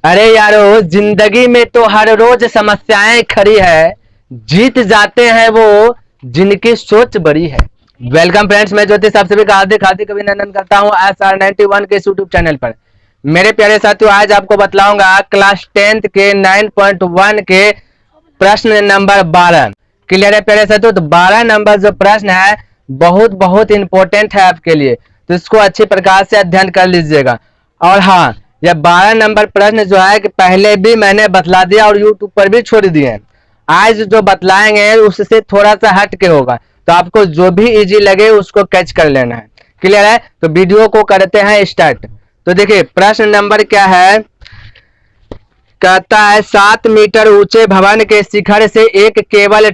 अरे यारो, जिंदगी में तो हर रोज समस्याएं खड़ी है। जीत जाते हैं वो जिनकी सोच बड़ी है। वेलकम फ्रेंड्स, मैं ज्योतिष आप सभी का हार्दिक हार्दिक अभिनंदन करता हूं SR91 के यूट्यूब चैनल पर। मेरे प्यारे साथियों, आज आपको बतलाऊंगा क्लास 10th के 9.1 के प्रश्न नंबर 12। क्लियर है प्यारे साथियों? तो 12 नंबर जो प्रश्न है बहुत बहुत इंपॉर्टेंट है आपके लिए, तो इसको अच्छी प्रकार से अध्ययन कर लीजिएगा। और हाँ, यह 12 नंबर प्रश्न जो है कि पहले भी मैंने बतला दिया और यूट्यूब पर भी छोड़ दिए हैं। आज जो बतलाएंगे उससे थोड़ा सा हट के होगा, तो आपको जो भी इजी लगे उसको कैच कर लेना है। क्लियर है? तो वीडियो को करते हैं स्टार्ट। तो देखिए प्रश्न नंबर क्या है। कहता है 7 मीटर ऊंचे भवन के शिखर से एक केवल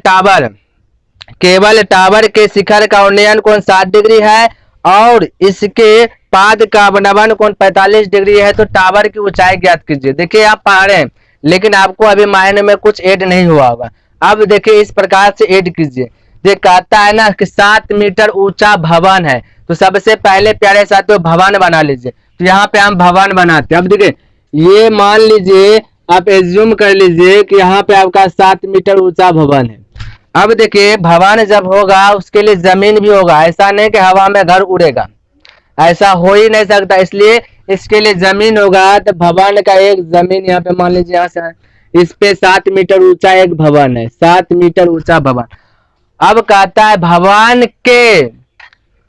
टावर के शिखर का उन्नयन कोण 60 डिग्री है और इसके पाद का अवनमन कोण 45 डिग्री है। तो टावर की ऊंचाई ज्ञात कीजिए। देखिए आप पढ़ रहे हैं लेकिन आपको अभी माइंड में कुछ ऐड नहीं हुआ होगा। अब देखिए इस प्रकार से ऐड कीजिए। ये कहता है ना कि 7 मीटर ऊंचा भवन है, तो सबसे पहले प्यारे साथियों भवन बना लीजिए। तो यहाँ पे हम भवन बनाते हैं। अब देखिए ये मान लीजिए, आप एज्यूम कर लीजिए कि यहाँ पे आपका 7 मीटर ऊंचा भवन है। अब देखिए भवन जब होगा उसके लिए जमीन भी होगा, ऐसा नहीं कि हवा में घर उड़ेगा, ऐसा हो ही नहीं सकता। इसलिए इसके लिए जमीन होगा। तो भवन का एक जमीन यहाँ पे मान लीजिए, यहाँ से इस पे 7 मीटर ऊंचा एक भवन है, 7 मीटर ऊंचा भवन। अब कहता है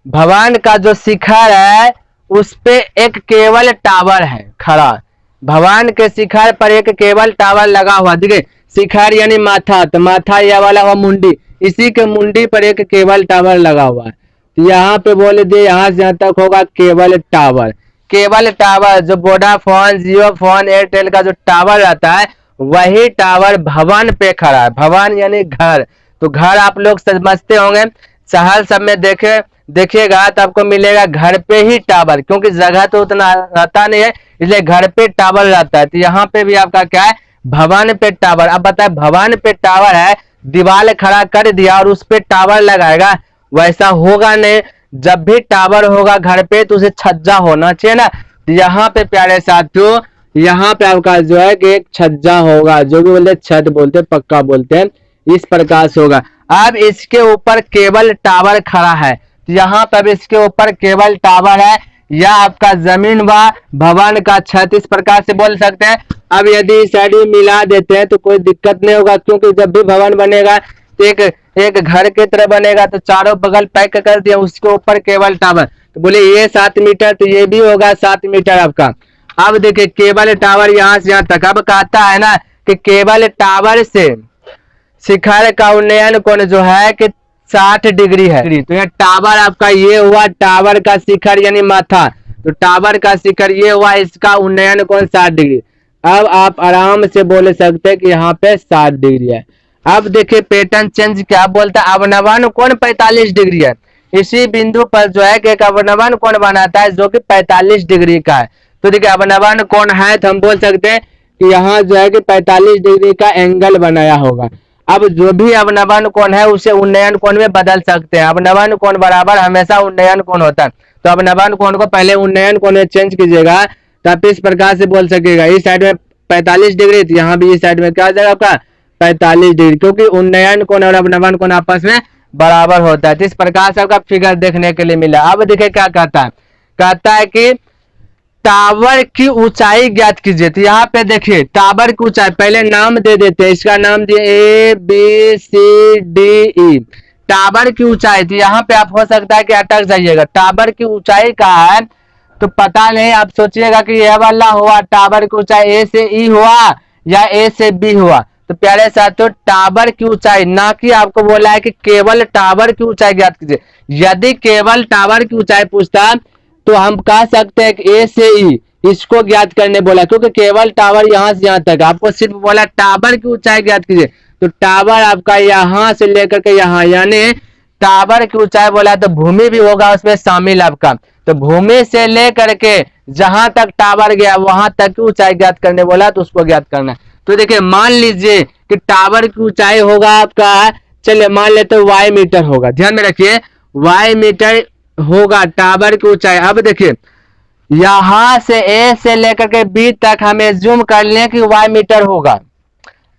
भवन का जो शिखर है उस पे एक केबल टावर है खड़ा। भवन के शिखर पर एक केबल टावर लगा हुआ। देखिए शिखर यानी माथा, तो माथा यह वाला हुआ मुंडी, इसी के मुंडी पर एक केबल टावर लगा हुआ है। तो यहाँ पे बोले दिए यहाँ से यहाँ तक होगा केबल टावर। केबल टावर जो वोडाफोन, जियो फोन, एयरटेल का जो टावर रहता है वही टावर भवन पे खड़ा है। भवन यानी घर, तो घर आप लोग समझते होंगे, शहर सब में देखिएगा तो आपको मिलेगा घर पे ही टावर, क्योंकि जगह तो उतना रहता नहीं है, इसलिए घर पे टावर रहता है। तो यहाँ पे भी आपका क्या है, भवन पे टावर। अब बताए भवन पे टावर है, दीवार खड़ा कर दिया और उस पे टावर लगाएगा, वैसा होगा नहीं। जब भी टावर होगा घर पे तो उसे छज्जा होना चाहिए ना। तो यहाँ पे प्यारे साथियों, यहाँ पे आपका जो है कि एक छज्जा होगा, जो भी बोलते छत बोलते पक्का बोलते हैं, इस प्रकार से होगा। अब इसके ऊपर केबल टावर खड़ा है, तो यहाँ पर इसके ऊपर केबल टावर है, या आपका जमीन व भवन का छत, इस प्रकार से बोल सकते हैं। अब यदि इस साइड में मिला देते हैं तो कोई दिक्कत नहीं होगा, क्योंकि जब भी भवन बनेगा तो एक घर की तरह बनेगा, तो चारों बगल पैक कर दिया, उसके ऊपर केबल टावर। तो बोले ये 7 मीटर, तो ये भी होगा 7 मीटर आपका। अब देखिए केबल टावर यहाँ से यहाँ तक। अब कहता है ना कि केबल टावर से शिखर का उन्नयन कोण जो है कि 60 डिग्री है। तो यह टावर आपका ये हुआ, टावर का शिखर यानी माथा, तो टावर का शिखर ये हुआ, इसका उन्नयन कोण 60 डिग्री। अब आप आराम से बोल सकते हैं कि यहाँ पे 60 डिग्री है। अब देखिए पैटर्न चेंज क्या बोलता है, अवनमन कोण 45 डिग्री है। इसी बिंदु पर जो है कि एक अवनमन कोण बनाता है जो कि 45 डिग्री का है। तो देखिए अवनमन कोण है तो हम बोल सकते हैं कि यहाँ जो है कि 45 डिग्री का एंगल बनाया होगा। अब जो भी अवनमन कोण है उसे उन्नयन कोण में बदल सकते हैं। अवनमन कोण बराबर हमेशा उन्नयन कोण होता है, तो अवनमन कोण को पहले उन्नयन कोण में चेंज कीजिएगा, तो आप इस प्रकार से बोल सकेगा इस साइड में 45 डिग्री, तो यहाँ भी इस साइड में क्या आ जाएगा आपका 45 डिग्री, क्योंकि उन्नयन कोण और अवनमन कोण आपस में बराबर होता है। तो इस प्रकार से आपका फिगर देखने के लिए मिला। अब देखिए क्या कहता है, कहता है कि टावर की ऊंचाई ज्ञात कीजिए। तो यहाँ पे देखिए टावर की ऊंचाई, पहले नाम दे देते हैं, इसका नाम दिए ABCDE। टावर की ऊंचाई, तो यहाँ पे आप हो सकता है कि अटक जाइएगा, टावर की ऊंचाई कहाँ है तो पता नहीं। आप सोचिएगा कि यह वाला हुआ टावर की ऊंचाई A से E हुआ या A से B हुआ। तो प्यारे साथियों टावर की ऊंचाई, ना कि आपको बोला है कि केवल टावर की ऊंचाई ज्ञात कीजिए। यदि केवल टावर की ऊंचाई पूछता तो हम कह सकते हैं कि A से E इसको ज्ञात करने बोला, क्योंकि केवल टावर यहाँ से यहाँ तक, आपको सिर्फ बोला टावर की ऊंचाई ज्ञात कीजिए। तो टावर आपका यहाँ से लेकर के यहाँ, यानी टावर की ऊंचाई बोला तो भूमि भी होगा उसमें शामिल आपका। तो भूमि से लेकर के जहां तक टावर गया वहां तक की ऊंचाई ज्ञात करने बोला, तो उसको ज्ञात करना है। तो देखिए मान लीजिए कि टावर की ऊंचाई होगा आपका, चलिए मान लेते y मीटर होगा, ध्यान में रखिए y मीटर होगा टावर की ऊंचाई। अब देखिए यहाँ से ए से लेकर के बी तक हमें जूम कर लें कि वाई मीटर होगा।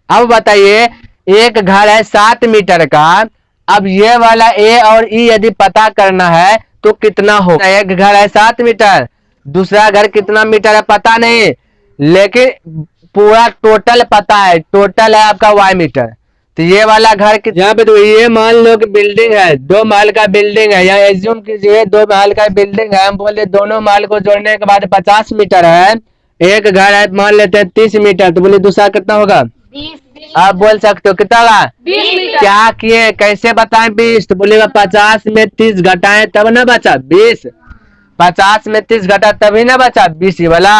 अब बताइए एक घर है 7 मीटर का, अब ये वाला ए और ई यदि पता करना है तो कितना होगा। एक घर है 7 मीटर, दूसरा घर कितना मीटर है पता नहीं, लेकिन पूरा टोटल पता है, टोटल है आपका वाई मीटर। तो ये वाला घर यहाँ पे तो ये मान लो कि बिल्डिंग है, 2 महल का बिल्डिंग है, या एज्यूम कीजिए 2 महल का बिल्डिंग है, हम बोले दोनों महल को जोड़ने के बाद 50 मीटर है। एक घर है मान लेते हैं 30 मीटर, तो बोले दूसरा कितना होगा? 20। आप बोल सकते हो कितना होगा? 20 मीटर। क्या किए कैसे बताएं 20? तो बोलेगा 50 में 30 घटाएं तब ना बचा 20, 50 में 30 घटा तभी ना बचा 20 ही वाला।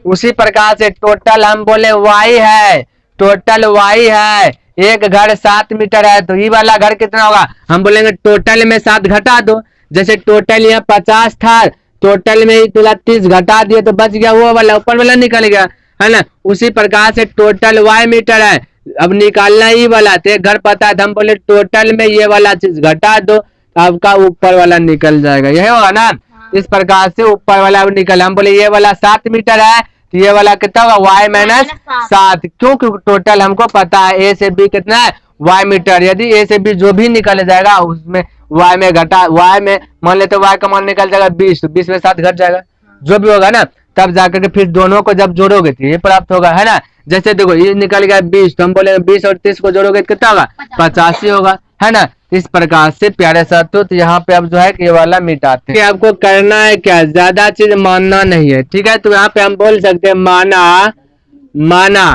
उसी प्रकार से टोटल हम बोले वाई है, टोटल वाई है, एक घर 7 मीटर है तो ये वाला घर कितना होगा? हम बोलेंगे टोटल में 7 घटा दो, जैसे टोटल यहाँ 50 था, टोटल में 30 घटा दिए तो बच गया वो वाला, ऊपर वाला निकल गया है ना। उसी प्रकार से टोटल वाई मीटर है, अब निकालना ही वाला, तो घर पता है तो हम बोले टोटल में ये वाला चीज घटा दो, आपका ऊपर वाला निकल जाएगा, यही होगा ना। इस प्रकार से ऊपर वाला निकल, हम बोले ये वाला 7 मीटर है तो ये वाला कितना होगा? वाई माइनस 7, क्योंकि टोटल हमको पता है ए से बी कितना है वाई मीटर। यदि ए से बी जो भी निकल जाएगा उसमें वाई में घटा, वाई में मान लेते वाई का मान निकल जाएगा 20, तो 20 में 7 घट जाएगा, जो भी होगा ना, तब जाकर के फिर दोनों को जब जोड़ोगे तो ये प्राप्त होगा, है ना। जैसे देखो ये निकल गया 20, तो हम बोले 20 और 30 को जोड़ोगे तो कितना होगा? 85 होगा, है ना। इस प्रकार से प्यारे साथियों तो यहाँ पे अब जो है कि ये वाला मिटाते हैं। आपको करना है क्या, ज्यादा चीज मानना नहीं है, ठीक है। तो यहाँ पे हम बोल सकते हैं माना, माना,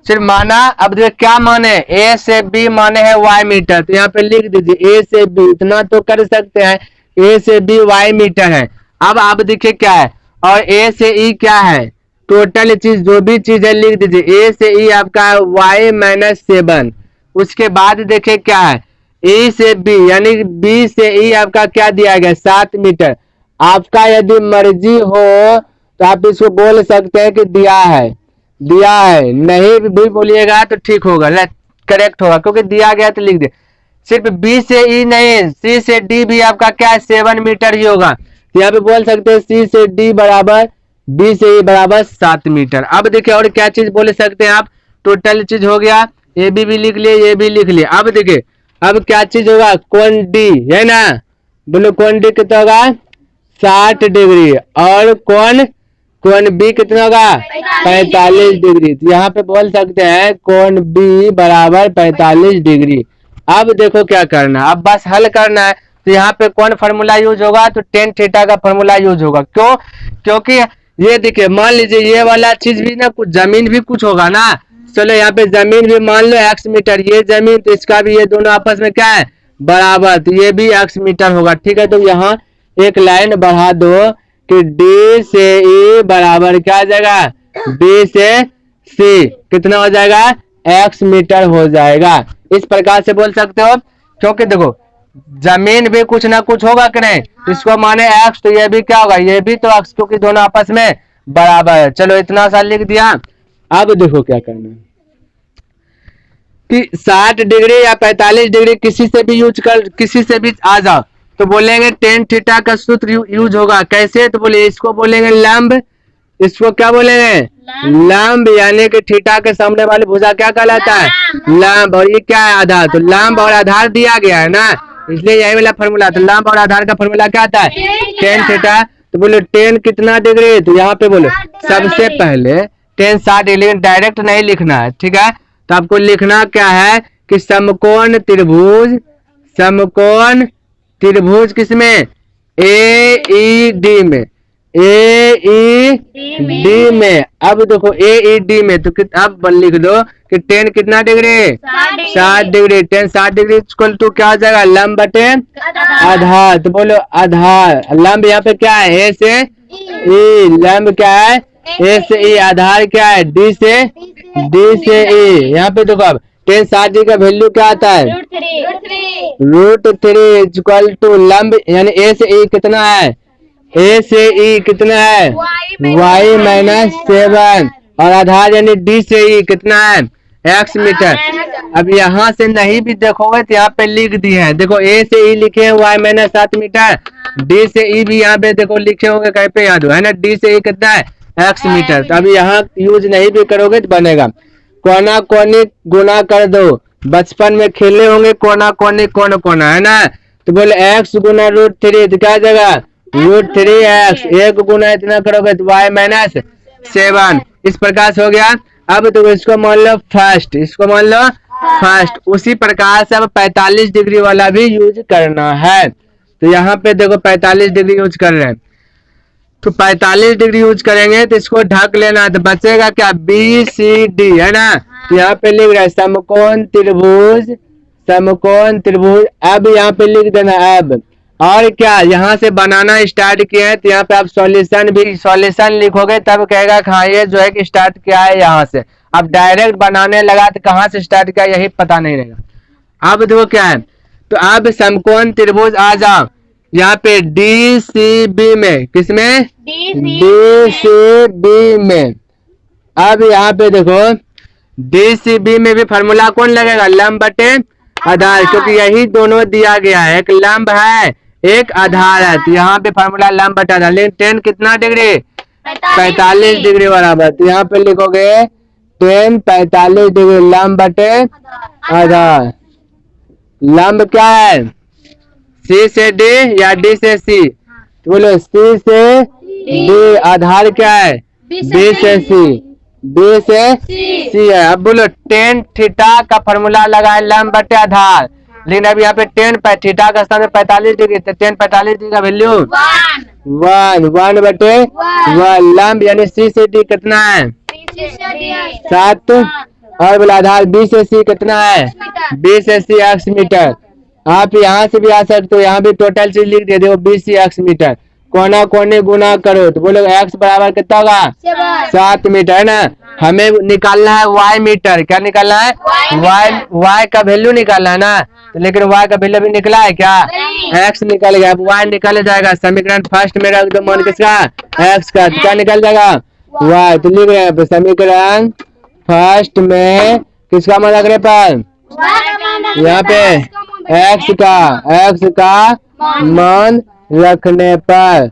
सिर्फ माना। अब देखिए क्या माने, ए से बी माने है वाई मीटर, तो यहाँ पे लिख दीजिए ए से बी, इतना तो कर सकते हैं, ए से बी वाई मीटर है। अब आप देखिए क्या है, और ए से ई क्या है, टोटल चीज जो भी चीज है लिख दीजिए, ए से ई आपका वाई माइनस 7। उसके बाद देखिए क्या है, ए से बी यानी बी से ई आपका क्या दिया गया 7 मीटर। आपका यदि मर्जी हो तो आप इसको बोल सकते हैं कि दिया है, दिया है, नहीं भी बोलिएगा तो ठीक होगा, करेक्ट होगा, क्योंकि दिया गया तो लिख दे। सिर्फ बी से ई नहीं, सी से डी भी आपका क्या है 7 मीटर ही होगा, तो यहाँ पे बोल सकते हैं सी से डी बराबर बी से ई बराबर 7 मीटर। अब देखिए और क्या चीज बोल सकते हैं आप, टोटल चीज हो गया, ए भी लिख लिए, ये भी लिख लिए। अब देखिए अब क्या चीज होगा, कोण डी है ना, बोलो कोण डी कितना होगा 60 डिग्री, और कोण बी कितना होगा 45 डिग्री। तो यहाँ पे बोल सकते हैं कोण बी बराबर 45 डिग्री। अब देखो क्या करना, अब बस हल करना है। तो यहाँ पे कौन फार्मूला यूज होगा, तो टेन थीटा का फार्मूला यूज होगा। क्यों? क्योंकि ये देखिए मान लीजिए ये वाला चीज भी ना, कुछ जमीन भी कुछ होगा ना, चलो यहाँ पे जमीन भी मान लो x मीटर, ये जमीन तो इसका भी, ये दोनों आपस में क्या है बराबर, तो ये भी x मीटर होगा, ठीक है। तो यहाँ एक लाइन बढ़ा दो कि d से e बराबर क्या आ जाएगा, b से c कितना हो जाएगा x मीटर हो जाएगा। इस प्रकार से बोल सकते हो, क्योंकि देखो जमीन भी कुछ ना कुछ होगा कि नहीं, इसको माने x, तो ये भी क्या होगा, ये भी तो x, क्योंकि दोनों आपस में बराबर है। चलो इतना सा लिख दिया। अब देखो क्या करना है कि 60 डिग्री या 45 डिग्री किसी से भी यूज कर, किसी से भी आ जाओ तो बोलेंगे टेन थीटा का सूत्र यूज होगा। कैसे? तो बोले इसको बोलेंगे लंब, इसको क्या बोलेंगे लंब, यानी कि थीटा के सामने वाली भुजा क्या कहलाता है लंब, और ये क्या है आधार। तो लंब और आधार दिया गया है ना, इसलिए यही वाला फॉर्मूला। तो लंब और आधार का फॉर्मूला क्या आता है टेन थीटा। तो बोलो टेन कितना डिग्री, तो यहाँ पे बोलो सबसे पहले टेन 60 डिग्री, डायरेक्ट नहीं लिखना है, ठीक है। तो आपको लिखना क्या है कि समकोण त्रिभुज, समकोण त्रिभुज किसमें ए ई डी में, ए ई डी में। अब देखो ए ई डी में, तो अब लिख दो कि टेन कितना degree 60 degree, tan 60 degree equal to क्या हो जाएगा लंब बटे आधार। तो बोलो आधार, लंब यहाँ पे क्या है ए से ई, लंब क्या है ए से ई, आधार क्या है डी से ई। यहाँ पे देखो अब टेन 60 का वैल्यू क्या आता है √3 इक्वल टू लंब, यानी ए से ई कितना है, ए से ई कितना है y माइनस 7, और आधार यानी डी से ई कितना है x मीटर। अब यहाँ से नहीं भी देखोगे तो यहाँ पे लिख दिए हैं, देखो ए से ई लिखे हैं y माइनस 7 मीटर, डी से ई भी यहाँ पे देखो लिखे होंगे कहीं पे, याद हो है ना, डी से ई कितना है x मीटर। तो अभी यहाँ यूज नहीं भी करोगे तो बनेगा। कोना कोनी गुना कर दो, बचपन में खेले होंगे कोना कोनी कौन कोना, है ना, तो बोले x गुना √3, तो क्या जगह √3x, एक गुना इतना करोगे तो y माइनस 7, इस प्रकार से हो गया। अब तो इसको मान लो फर्स्ट, इसको मान लो फर्स्ट। उसी प्रकार से अब 45 डिग्री वाला भी यूज करना है। तो यहाँ पे देखो 45 डिग्री यूज कर रहे हैं, तो 45 डिग्री यूज करेंगे तो इसको ढक लेना, तो बचेगा क्या BCD, है ना। तो यहाँ पे लिख रहा है समकोण त्रिभुज, समकोण त्रिभुज। अब यहाँ पे लिख देना अब, और क्या यहाँ से बनाना स्टार्ट किए हैं, तो यहाँ पे आप सॉल्यूशन भी सॉल्यूशन लिखोगे तब कहेगा हाँ ये जो है कि स्टार्ट किया है यहाँ से। अब डायरेक्ट बनाने लगा तो कहाँ से स्टार्ट किया यही पता नहीं रहेगा। अब देखो क्या है, तो अब समकोण त्रिभुज आ जाओ यहाँ पे DCB में, किसमें DCB में। अब यहाँ पे देखो DCB में भी फार्मूला कौन लगेगा, लंब बटे आधार, क्योंकि यही दोनों दिया गया है, एक लंब है एक आधार है। तो यहाँ पे फार्मूला लंब बटे आधार, लेकिन टेन कितना डिग्री 45 डिग्री बराबर। तो यहाँ पे लिखोगे टेन 45 डिग्री लंब बटे आधार। लंब क्या है C से D या D से C, तो बोलो C से D। आधार क्या है B से C, B से C है। अब बोलो टेन थीटा का फॉर्मूला लगा है लंब बटे आधार, लेकिन अब यहाँ पे टेन थीटा का स्थान 45 डिग्री, तो टेन 45 डिग्री का वैल्यू 1 बटे 1। लंब यानी C से D कितना है 7, और बोला आधार B से C कितना है B से C x मीटर। आप यहाँ से भी आ सकते हो, यहाँ भी टोटल चीज लिख दे दो BC x मीटर। कोना कोने गुना करो तो बोलो x बराबर कितना होगा 7 मीटर, है ना। हमें निकालना है y मीटर, क्या निकालना है y का वैल्यू निकालना है ना, तो लेकिन y का वैल्यू भी निकला है क्या, x निकल गया। अब y निकल जाएगा, समीकरण फर्स्ट में रख दो मान किसका x का, तो क्या निकल जाएगा y। तो लिख रहे हैं समीकरण फर्स्ट में किसका मान रखने पर, यहाँ पे x का मान रखने पर,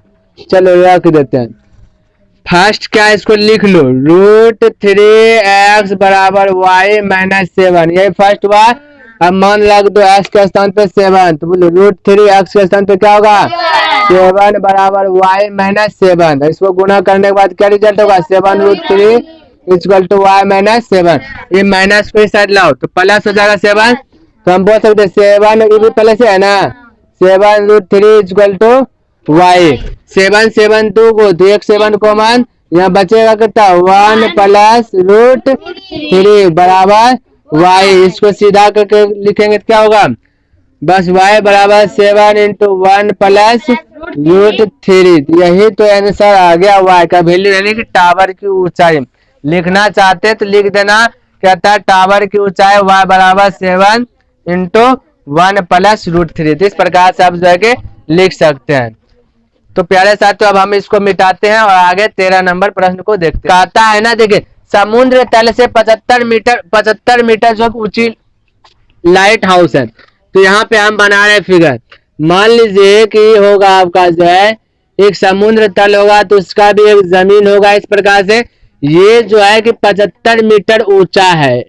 चलो रख देते हैं। फर्स्ट क्या इसको लिख लो √3x बराबर y माइनस 7, यही फर्स्ट हुआ। अब मान रख दो x के स्थान पे 7, तो बोलो √3x के स्थान पे क्या होगा 7 बराबर y माइनस 7। इसको गुना करने के बाद क्या रिजल्ट होगा 7√3 इक्वल टू y माइनस 7। ये माइनस को इस साइड लाओ तो प्लस हो जाएगा 7, तो हम बोल सकते 7 ये भी प्लस है ना, 7√3 इक्वल टू y। 7 7 2 को तो एक 7 कॉमन, यहाँ बचेगा कितना 1 प्लस √3 बराबर y। इसको सीधा करके लिखेंगे तो क्या होगा, बस y बराबर 7 इंटू 1 प्लस √3। यही तो आंसर आ गया y का वैल्यू, यानी कि टावर की ऊंचाई। लिखना चाहते तो लिख देना, कहता है टावर की ऊंचाई y बराबर 7 इंटू 1 प्लस √3। तो इस प्रकार से आप जो है कि लिख सकते हैं। तो प्यारे साथियों अब हम इसको मिटाते हैं और आगे 13 नंबर प्रश्न को देखते हैं। कहता है ना, देखिए समुद्र तल से 75 मीटर जो ऊंची लाइट हाउस है। तो यहाँ पे हम बना रहे फिगर, मान लीजिए कि होगा आपका जो है एक समुद्र तल होगा, तो उसका भी एक जमीन होगा। इस प्रकार से ये जो है कि 75 मीटर ऊंचा है,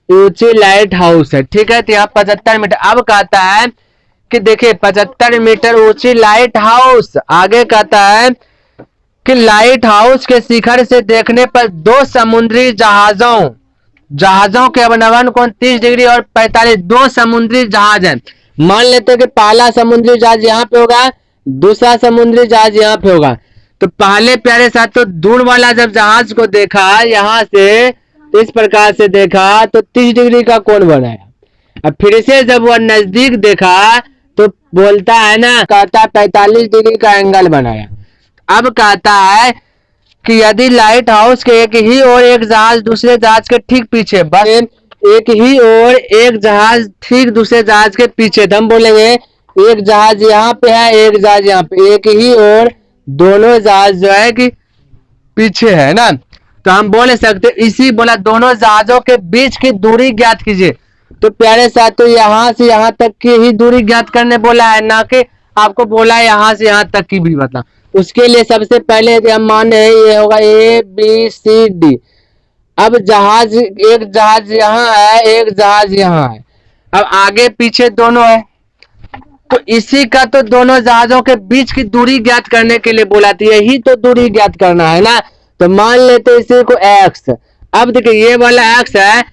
ऊंची लाइट हाउस है, ठीक है। तो यहाँ 75 मीटर। अब कहता है कि देखिए 75 मीटर ऊंची लाइट हाउस, आगे कहता है कि लाइट हाउस के शिखर से देखने पर दो समुद्री जहाजों के अवनवन कोण 30 डिग्री और 45, दो समुद्री जहाज है। मान लेते हैं कि पहला समुद्री जहाज यहाँ पे होगा, दूसरा समुद्री जहाज यहाँ पे होगा। तो पहले प्यारे साथियों दूर वाला जब जहाज को देखा यहाँ से इस प्रकार से देखा तो 30 डिग्री का कोण बनाया। अब फिर से जब वह नजदीक देखा तो बोलता है ना, कहता 45 डिग्री का एंगल बनाया। अब कहता है कि यदि लाइट हाउस के एक ही और एक जहाज दूसरे जहाज के ठीक पीछे, बस एक ही और एक जहाज ठीक दूसरे जहाज के पीछे, तो हम बोलेंगे एक जहाज यहाँ पे है एक जहाज यहाँ पे, एक ही और दोनों जहाज जो है कि पीछे है ना, तो हम बोल सकते इसी बोला दोनों जहाजों के बीच की दूरी ज्ञात कीजिए। तो प्यारे साथियों यहाँ से यहाँ तक की ही दूरी ज्ञात करने बोला है, ना कि आपको बोला है यहाँ से यहाँ तक की भी बता। उसके लिए सबसे पहले यदि हम माने ये होगा ABCD। अब जहाज, एक जहाज यहाँ है, एक जहाज यहाँ है, अब आगे पीछे दोनों है, तो इसी का तो दोनों जहाजों के बीच की दूरी ज्ञात करने के लिए बोला था, यही तो दूरी ज्ञात करना है ना। तो मान लेते इसी को x। अब देखिए ये वाला x है,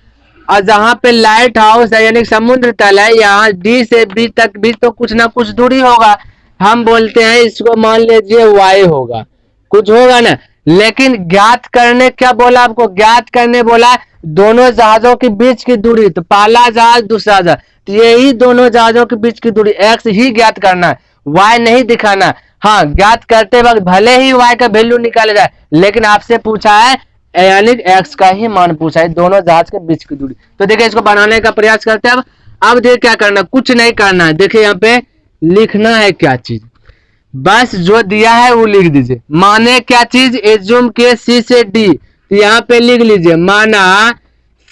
और जहाँ पे लाइट हाउस है यानी समुद्र तल है, यहाँ D से B तक भी तो कुछ ना कुछ दूरी होगा। हम बोलते हैं इसको मान लीजिए y होगा, कुछ होगा ना। लेकिन ज्ञात करने क्या बोला आपको, ज्ञात करने बोला दोनों जहाजों के बीच की दूरी, तो पहला जहाज दूसरा जहाज, तो यही दोनों जहाजों के बीच की दूरी x ही ज्ञात करना है, y नहीं दिखाना। हाँ, ज्ञात करते वक्त भले ही y का वैल्यू निकाला जाए, लेकिन आपसे पूछा है यानी x का ही मान पूछा है, दोनों जहाज के बीच की दूरी। तो देखिए इसको बनाने का प्रयास करते हैं। अब देखिए क्या करना, कुछ नहीं करना है। देखिए यहाँ पे लिखना है क्या चीज, बस जो दिया है वो लिख दीजिए। माने क्या चीज, एज्यूम के C से D, तो यहाँ पे लिख लीजिए माना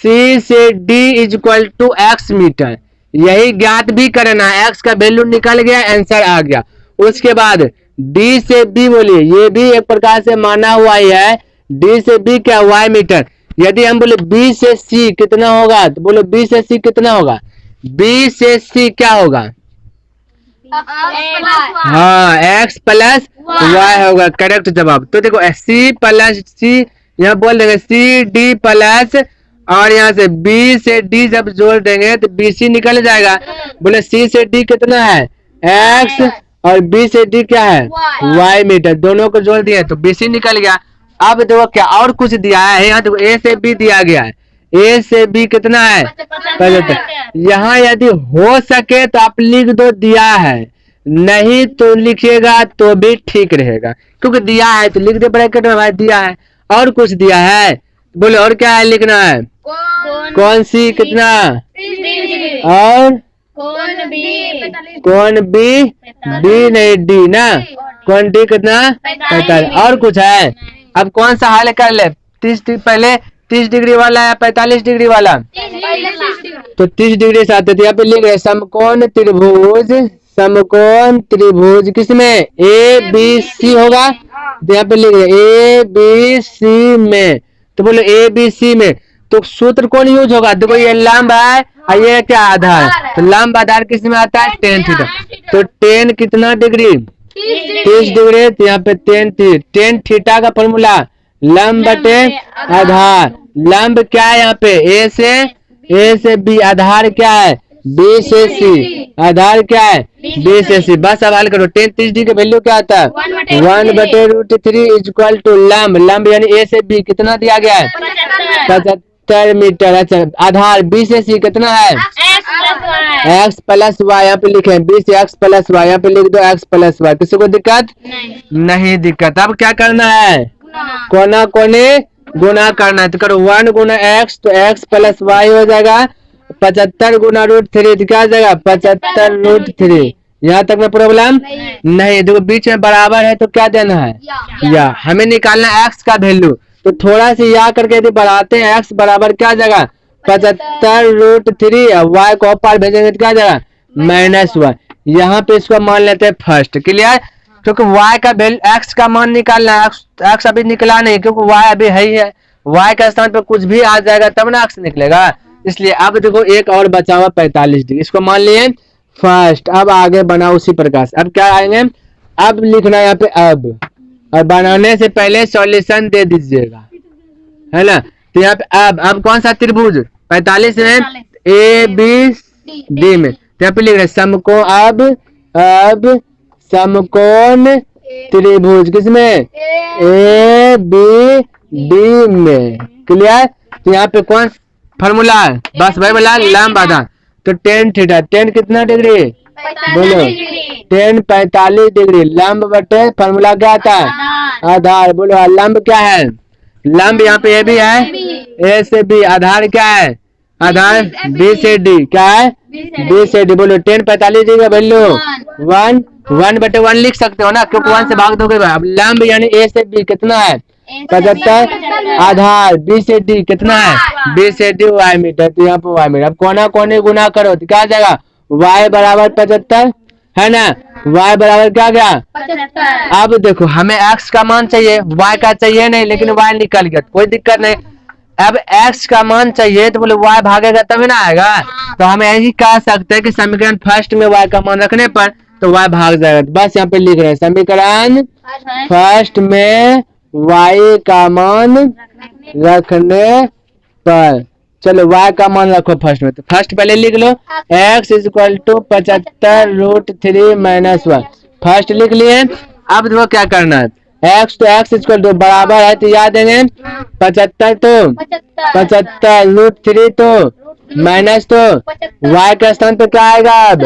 C से D is equal to x metre. यही ज्ञात भी करना है, x का वैल्यू निकल गया, आंसर आ गया। उसके बाद D से B बोलिए, ये भी एक प्रकार से माना हुआ ही है। D से B क्या, y मीटर। यदि हम बोले B से C कितना होगा, तो बोलो B से C कितना होगा, B से C क्या होगा, हाँ x प्लस y होगा, करेक्ट जवाब। तो देखो C प्लस C, यहाँ बोल देंगे CD प्लस, और यहाँ से B से D जब जोड़ देंगे तो BC निकल जाएगा। बोले C से D कितना है x, और B से D क्या है y मीटर, दोनों को जोड़ दिए तो BC निकल गया। अब देखो क्या और कुछ दिया है, यहाँ देखो A से B दिया गया है, A से B कितना है 75। यहाँ यदि हो सके तो आप लिख दो दिया है, नहीं तो लिखिएगा तो भी ठीक रहेगा, क्योंकि दिया है तो लिख दे ब्रैकेट में भाई दिया है। और कुछ दिया है, बोले और क्या है लिखना है, कौन सी कितना, और कौन बी, डी नहीं डी ना, कौन डी कितना 45। और कुछ है, अब कौन सा हल कर ले, 30 पहले 30 डिग्री वाला या 45 डिग्री वाला, तो 30 डिग्री से आते थे। यहाँ पे लिख रहे समकोण त्रिभुज, समकोण त्रिभुज किसमें ए बी सी होगा, तो यहाँ पे लिख रहे ए बी सी में, तो बोलो ए बी सी में, तो सूत्र कौन यूज होगा, देखो ये लंब है और ये क्या आधार, तो लंब आधार किस में आता है टेन थीटा, तो टेन कितना डिग्री 30 डिग्री, तो यहाँ पे टेन थीटा का फॉर्मूला लंब बटे आधार। लंब क्या है यहाँ पे ए से बी, आधार क्या है बी से सी, आधार क्या है बी से सी। बस अब हल करो, टेन 30 डिग्री का वैल्यू क्या आता है 1/√3 इज इक्वल टू लंब, लंब यानी ए से बी कितना दिया गया है 75 मीटर। अच्छा आधार बी से सी कितना है x प्लस वाई, यहाँ पे लिखे बी से x प्लस वाई, यहाँ पे लिख दो x प्लस वाई। किसी को दिक्कत नहीं दिक्कत। अब क्या करना है, कोना कोने गुना करना है, तो करो 1 गुना x, तो x प्लस वाई हो जाएगा 75 गुना √3, तो क्या हो जाएगा 75√3। यहाँ तक में प्रॉब्लम नहीं। देखो बीच में बराबर है तो क्या देना है या, हमें निकालना है x का वैल्यू, तो थोड़ा सा या करके यदि बढ़ाते हैं x बराबर क्या जगह 75√3, y को ऊपर भेजेंगे तो क्या जगह -1। यहाँ पे इसको मान लेते हैं फर्स्ट, क्लियर, क्योंकि y का वैल्यू x का मान निकालना है, x अभी निकला नहीं क्योंकि y अभी है ही है, y का स्थान पे कुछ भी आ जाएगा तब ना x निकलेगा, इसलिए। अब देखो एक और बचा हुआ 45 डिग्री, इसको मान लिए फर्स्ट। अब आगे बनाओ उसी प्रकार से। अब क्या आएंगे, अब लिखना है यहाँ पे अब, और बनाने से पहले सॉल्यूशन दे दीजिएगा, है ना। तो यहाँ पे अब कौन सा त्रिभुज 45 में ए बी डी में, तो यहाँ पे लिख रहे समकोण, अब समकोण त्रिभुज किसमें ए बी डी में, क्लियर। तो यहाँ पे कौन फॉर्मूला है, बस भाई बोला लंब आधार, तो टेन थीटा, टेन कितना डिग्री बोलो 10 45 डिग्री, लंब बटे फॉर्मूला क्या आता है आधार, बोलो लंब क्या है, लंब यहाँ पे ये भी है ए से बी, आधार क्या है आधार बी से डी, क्या है बी से डी, बोलो 10 45 डिग्री का वैल्यू 1/1 लिख सकते हो ना, क्योंकि 1 से भाग दोगे। अब लंब यानी ए से बी कितना है 75, आधार बी से डी कितना है बी से डी y मीटर, तो यहाँ पे y मीटर। अब कोना कोने गुना करो तो क्या आ जाएगा y बराबर 75, है ना। y बराबर क्या गया 75। अब देखो हमें x का मान चाहिए, y का चाहिए नहीं, लेकिन y निकल गया, कोई दिक्कत नहीं। अब x का मान चाहिए तो बोले y भागेगा तभी ना आएगा। तो हम यही कह सकते हैं कि समीकरण फर्स्ट में y का मान रखने पर तो y भाग जाएगा। तो बस यहाँ पे लिख रहे हैं समीकरण फर्स्ट में y का मान रखने पर। चलो y का मान रखो फर्स्ट में, तो फर्स्ट पहले लिख लो x इक्वल टू 75√3 - 1। फर्स्ट लिख लिए। अब देखो क्या करना है, x तो x इक्वल टू बराबर है तो याद देंगे 75 तो 75√3 तो माइनस तो y का स्थान पे क्या आएगा अब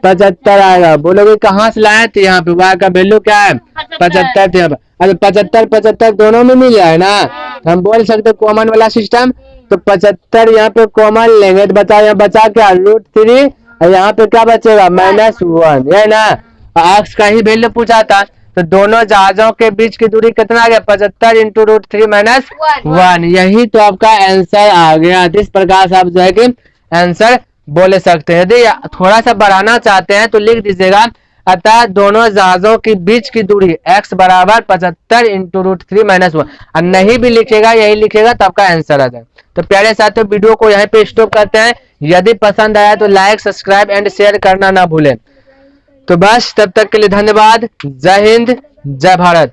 75 आएगा। बोलोगे कहाँ से लाए, तो यहाँ पे y का वैल्यू क्या है 75 थे। अब 75 75 दोनों में मिल जाए ना, हम बोल सकते कॉमन वाला सिस्टम। तो 75 यहाँ पे कॉमन लेंगे तो बचा, यहाँ बचा क्या √3 और यहाँ पे क्या बचेगा -1, है ना। x का ही वैल्यू पूछा था, तो दोनों जहाजों के बीच की दूरी कितना आ गया 75 इंटू √3 - 1। यही तो आपका आंसर आ गया। इस प्रकार से आप जो है कि आंसर बोले सकते हैं। यदि थोड़ा सा बढ़ाना चाहते हैं तो लिख दीजिएगा अतः दोनों जहाजों के बीच की दूरी x बराबर 75 इंटू √3 - 1। और नहीं भी लिखेगा, यही लिखेगा तो आपका आंसर आ जाए। तो प्यारे साथियों वीडियो को यहीं पे स्टॉप करते हैं। यदि पसंद आया तो लाइक सब्सक्राइब एंड शेयर करना ना भूलें। तो बस तब तक के लिए धन्यवाद। जय हिंद, जय भारत।